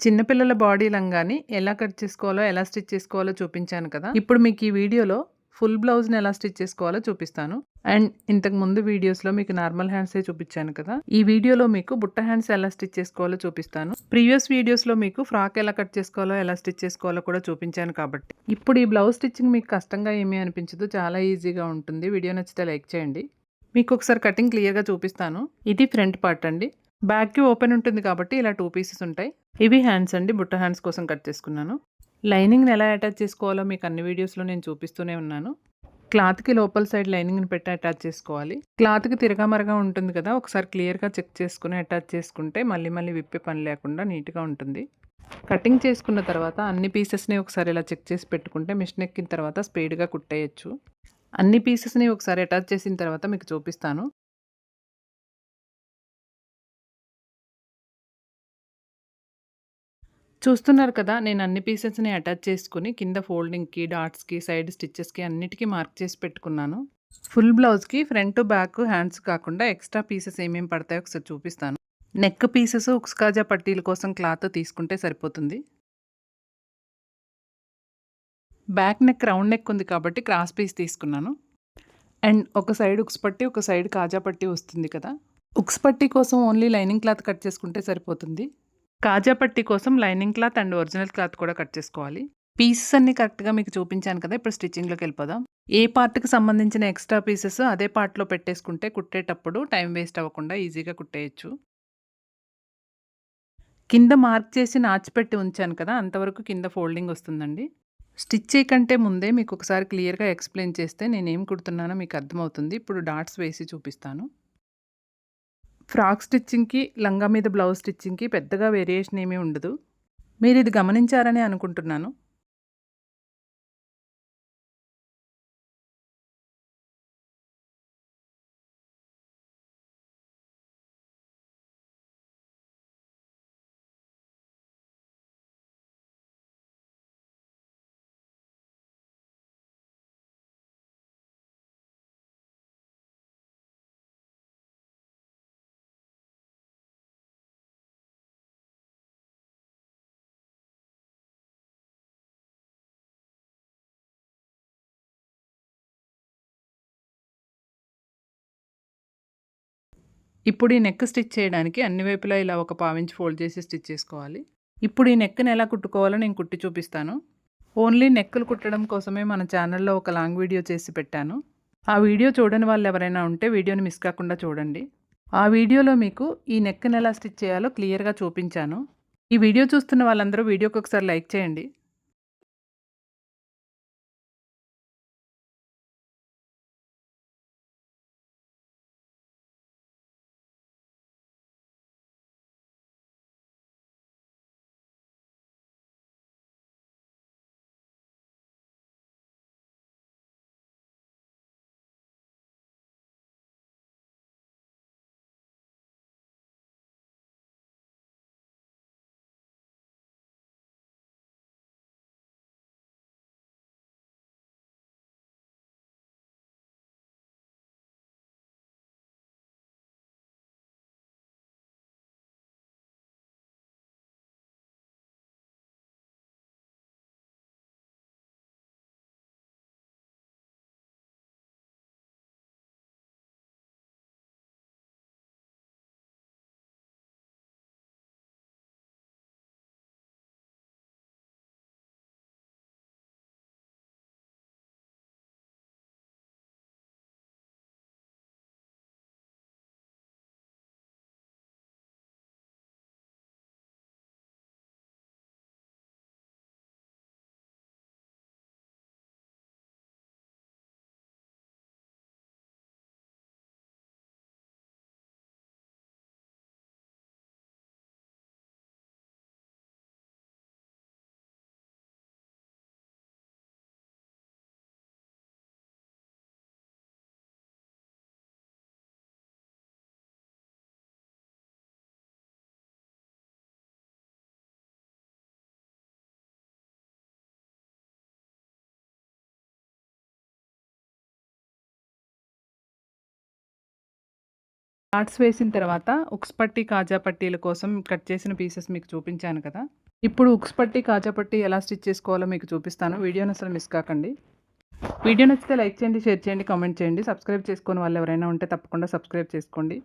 చిన్న పిల్లల బాడీ లంగాని ఎలా కట్ చేసుకోవాలో, ఎలా స్టిచ్ చేసుకోవాలో చూపించాను కదా! ఇప్పుడు మీకు ఈ వీడియోలో ఫుల్ బ్లౌజ్‌ని ఎలా స్టిచ్ చేసుకోవాలో చూపిస్తాను. అండ్ ఇంతకు ముందు వీడియోస్‌లో మీకు నార్మల్ హ్యాండ్సే చూపించాను కదా! ఈ వీడియోలో మీకు బుట్ట హ్యాండ్స్ ఎలా స్టిచ్ చేసుకోవాలో చూపిస్తాను. ప్రీవియస్ వీడియోస్‌లో మీకు ఫ్రాక్ ఎలా కట్ చేసుకోవాలో, ఎలా స్టిచ్ చేసుకోవాలో కూడా చూపించాను కాబట్టి, ఇప్పుడు ఈ బ్లౌజ్ స్టిచ్చింగ్ మీకు కష్టంగా ఏమీ అనిపించదు. చాలా ఈజీగా ఉంటుంది. వీడియో నచ్చితే లైక్ చేయండి. మీకు ఒకసారి కటింగ్ క్లియర్‌గా చూపిస్తాను. ఇది ఫ్రంట్ పార్ట్ అండి. బ్యాక్‌కి ఓపెన్ ఉంటుంది కాబట్టి ఇలా 2 పీసెస్ ఉంటాయి. ఇవి హ్యాండ్స్ అండి. బుట్ట హ్యాండ్స్ కోసం కట్ చేసుకున్నాను. లైనింగ్‌ని ఎలా అటాచ్ చేసుకోవాలో మీకు అన్ని వీడియోస్‌లో నేను చూపిస్తూనే ఉన్నాను. క్లాత్‌కి లోపల సైడ్ లైనింగ్‌ని పెట్టి అటాచ్ చేసుకోవాలి. క్లాత్‌కి తిరగమరగా ఉంటుంది కదా! ఒకసారి క్లియర్‌గా చెక్ చేసుకొని అటాచ్ చేసుకుంటే మళ్ళీ మళ్ళీ విప్పే పని లేకుండా నీట్‌గా ఉంటుంది. కటింగ్ చేసుకున్న తర్వాత అన్ని పీసెస్‌ని ఒకసారి ఇలా చెక్ చేసి పెట్టుకుంటే మిషన్ ఎక్కిన తర్వాత స్పీడ్‌గా కుట్టేయొచ్చు. అన్ని పీసెస్‌ని ఒకసారి అటాచ్ చేసిన తర్వాత మీకు చూపిస్తాను. చూస్తున్నారు కదా! నేను అన్ని పీసెస్‌ని అటాచ్ చేసుకొని కింద ఫోల్డింగ్‌కి, డాట్స్‌కి, సైడ్ స్టిచెస్‌కి అన్నిటికి మార్క్ చేసి పెట్టుకున్నాను. ఫుల్ బ్లౌజ్‌కి ఫ్రంట్, బ్యాక్, హ్యాండ్స్ కాకుండా ఎక్స్‌ట్రా పీసెస్ ఏమేమి పడతాయో ఒకసారి చూపిస్తాను. నెక్ పీసెస్ ఉక్స్ కాజా పట్టీల కోసం క్లాత్ తీసుకుంటే సరిపోతుంది. బ్యాక్ నెక్ రౌండ్ నెక్ ఉంది కాబట్టి క్రాస్ పీస్ తీసుకున్నాను. అండ్ ఒక సైడ్ ఉక్స్ పట్టి, ఒక సైడ్ కాజా పట్టీ వస్తుంది కదా! ఉక్స్ పట్టీ కోసం ఓన్లీ లైనింగ్ క్లాత్ కట్ చేసుకుంటే సరిపోతుంది. కాజా పట్టీ కోసం lining cloth and original cloth కూడా కట్ చేసుకోవాలి. పీసెస్ అన్నీ కరెక్ట్‌గా మీకు చూపించాను కదా! ఇప్పుడు స్టిచ్చింగ్‌లోకెళ్ళిపోదాం. ఏ పార్ట్‌కి సంబంధించిన ఎక్స్‌ట్రా పీసెస్ అదే పార్ట్‌లో పెట్టేసుకుంటే కుట్టేటప్పుడు టైం వేస్ట్ అవ్వకుండా ఈజీగా కుట్టేయొచ్చు. కింద మార్క్ చేసి నాచిపెట్టి ఉంచాను కదా! అంతవరకు కింద ఫోల్డింగ్ వస్తుందండి. స్టిచ్ చేయకంటే ముందే మీకు ఒకసారి క్లియర్‌గా ఎక్స్‌ప్లెయిన్ చేస్తే నేనేం కుడుతున్నానో మీకు అర్థమవుతుంది. ఇప్పుడు డాట్స్ వేసి చూపిస్తాను. ఫ్రాక్ స్టిచ్చింగ్‌కి, లంగా మీద బ్లౌజ్ స్టిచ్చింగ్‌కి పెద్దగా వేరియేషన్ ఏమీ ఉండదు. మీరిది గమనించారనే అనుకుంటున్నాను. ఇప్పుడు ఈ నెక్ స్టిచ్ చేయడానికి అన్ని వైపులా ఇలా ఒక పావించి ఫోల్డ్ చేసి స్టిచ్ చేసుకోవాలి. ఇప్పుడు ఈ నెక్‌ని ఎలా కుట్టుకోవాలో నేను కుట్టి చూపిస్తాను. ఓన్లీ నెక్కులు కుట్టడం కోసమే మన ఛానల్‌లో ఒక లాంగ్ వీడియో చేసి పెట్టాను. ఆ వీడియో చూడని వాళ్ళెవరైనా ఉంటే వీడియోని మిస్ కాకుండా చూడండి. ఆ వీడియోలో మీకు ఈ నెక్‌ని ఎలా స్టిచ్ చేయాలో క్లియర్‌గా చూపించాను. ఈ వీడియో చూస్తున్న వాళ్ళందరూ వీడియోకి ఒకసారి లైక్ చేయండి. డాట్స్ వేసిన తర్వాత ఉక్స్ పట్టి, కాజా పట్టీల కోసం కట్ చేసిన పీసెస్ మీకు చూపించాను కదా! ఇప్పుడు ఉక్స్ పట్టి, కాజా పట్టీ ఎలా స్టిచ్ చేసుకోవాలో మీకు చూపిస్తాను. వీడియోని అసలు మిస్ కాకండి. వీడియో నచ్చితే లైక్ చేయండి, షేర్ చేయండి, కామెంట్ చేయండి. సబ్స్క్రైబ్ చేసుకోని వాళ్ళు ఎవరైనా ఉంటే తప్పకుండా సబ్స్క్రైబ్ చేసుకోండి.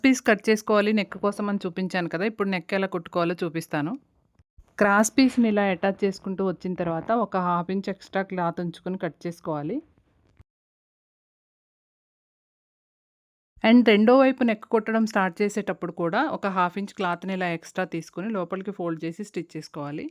పీస్ కట్ చేసుకోవాలి నెక్ కోసం అని చూపించాను కదా! ఇప్పుడు నెక్ ఎలా కుట్టుకోవాలో చూపిస్తాను. క్రాస్ పీస్‌ని ఇలా అటాచ్ చేసుకుంటూ వచ్చిన తర్వాత ఒక హాఫ్ ఇంచ్ ఎక్స్‌ట్రా క్లాత్ ఉంచుకొని కట్ చేసుకోవాలి. అండ్ రెండో వైపు నెక్ కుట్టడం స్టార్ట్ చేసేటప్పుడు కూడా ఒక హాఫ్ ఇంచ్ క్లాత్‌ని ఇలా ఎక్స్‌ట్రా తీసుకొని లోపలికి ఫోల్డ్ చేసి స్టిచ్ చేసుకోవాలి.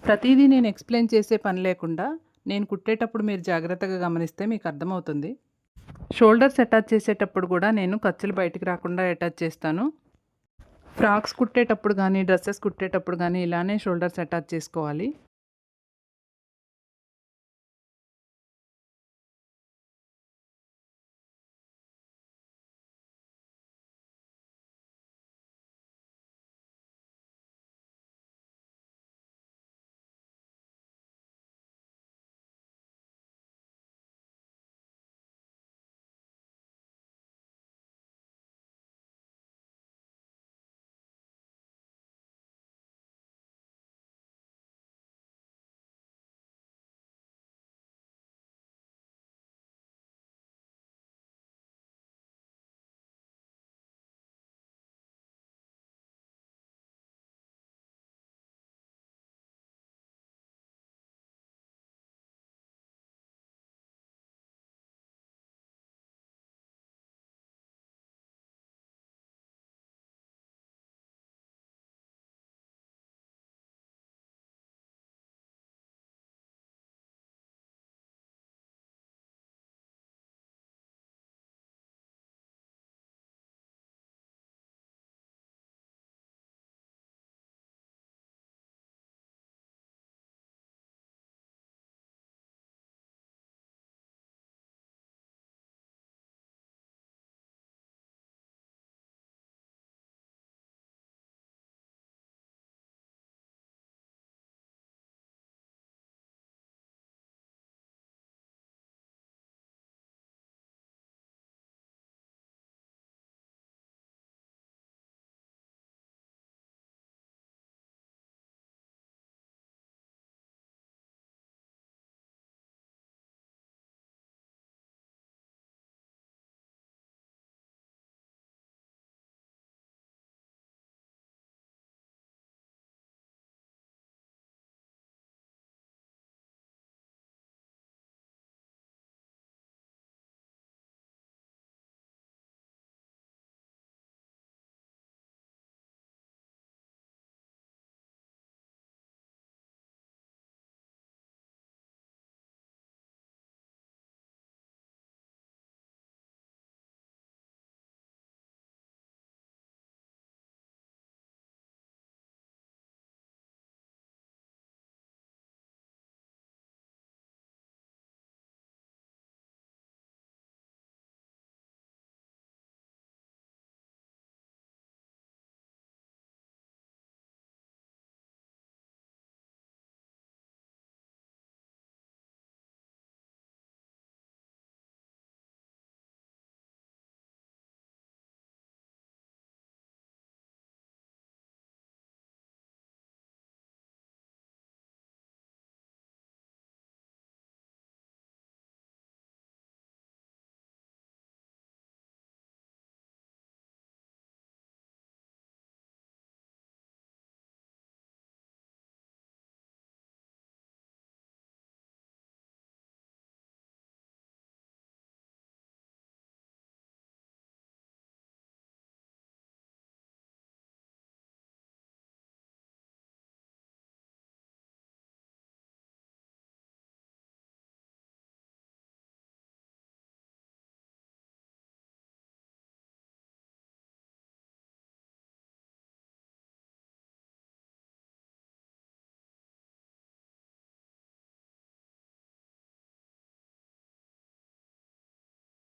ప్రతీదీ నేను ఎక్స్‌ప్లెయిన్ చేసే పని లేకుండా నేను కుట్టేటప్పుడు మీరు జాగ్రత్తగా గమనిస్తే మీకు అర్థమవుతుంది. షోల్డర్స్ అటాచ్ చేసేటప్పుడు కూడా నేను ఖర్చులు బయటికి రాకుండా అటాచ్ చేస్తాను. ఫ్రాక్స్ కుట్టేటప్పుడు గానీ, డ్రెసెస్ కుట్టేటప్పుడు గానీ ఇలానే షోల్డర్స్ అటాచ్ చేసుకోవాలి.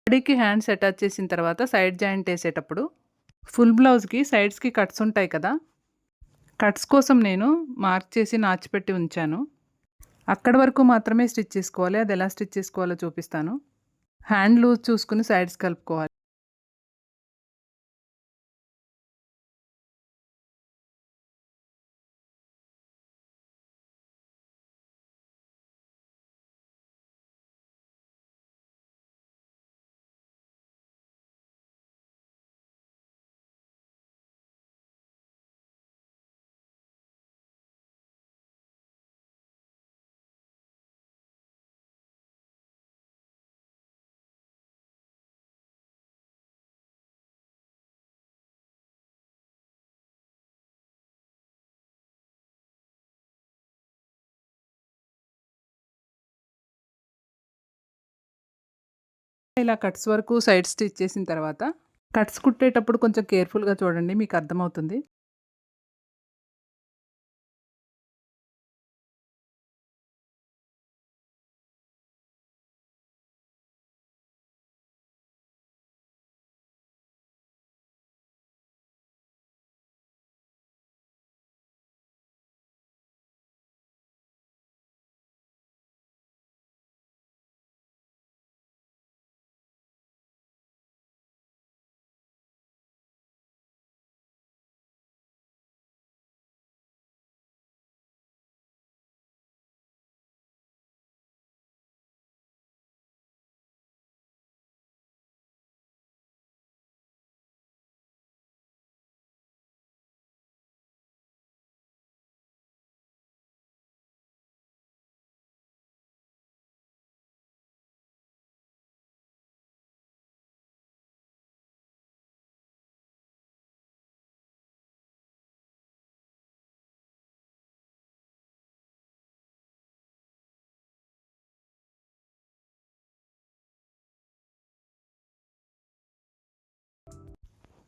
బాడీకి హ్యాండ్స్ అటాచ్ చేసిన తర్వాత సైడ్ జాయింట్ వేసేటప్పుడు ఫుల్ బ్లౌజ్కి సైడ్స్కి కట్స్ ఉంటాయి కదా, కట్స్ కోసం నేను మార్క్ చేసి నాచిపెట్టి ఉంచాను. అక్కడ వరకు మాత్రమే స్టిచ్ చేసుకోవాలి. అది ఎలా స్టిచ్ చేసుకోవాలో చూపిస్తాను. హ్యాండ్ లూజ్ చూసుకుని సైడ్స్ కలుపుకోవాలి. ఇలా కట్స్ వరకు సైడ్ స్టిచ్ చేసిన తర్వాత కట్స్ కుట్టేటప్పుడు కొంచెం కేర్ఫుల్గా చూడండి, మీకు అర్థమవుతుంది.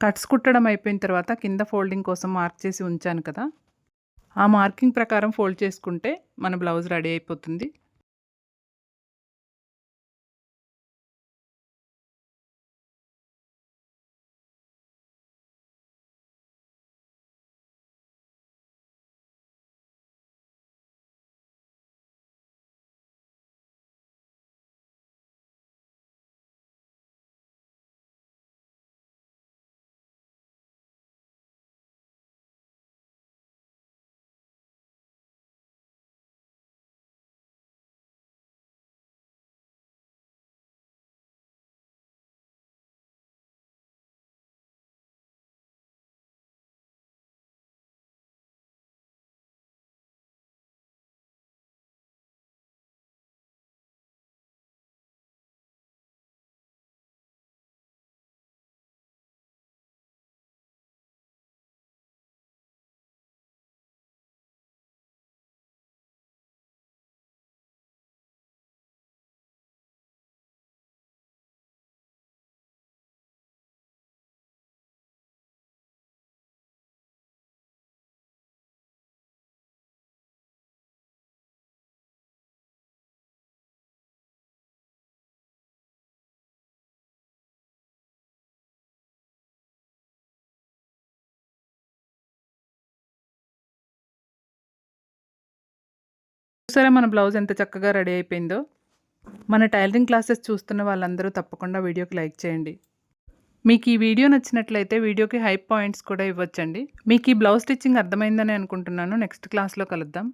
కట్స్ కుట్టడం అయిపోయిన తర్వాత కింద ఫోల్డింగ్ కోసం మార్క్ చేసి ఉంచాను కదా, ఆ మార్కింగ్ ప్రకారం ఫోల్డ్ చేసుకుంటే మన బ్లౌజ్ రెడీ అయిపోతుంది. చూసారా మన బ్లౌజ్ ఎంత చక్కగా రెడీ అయిపోయిందో. మన టైలరింగ్ క్లాసెస్ చూస్తున్న వాళ్ళందరూ తప్పకుండా వీడియోకి లైక్ చేయండి. మీకు ఈ వీడియో నచ్చినట్లయితే వీడియోకి హైప్ పాయింట్స్ కూడా ఇవ్వచ్చండి. మీకు ఈ బ్లౌజ్ స్టిచ్చింగ్ అర్థమైందని అనుకుంటున్నాను. నెక్స్ట్ క్లాస్లో కలుద్దాం.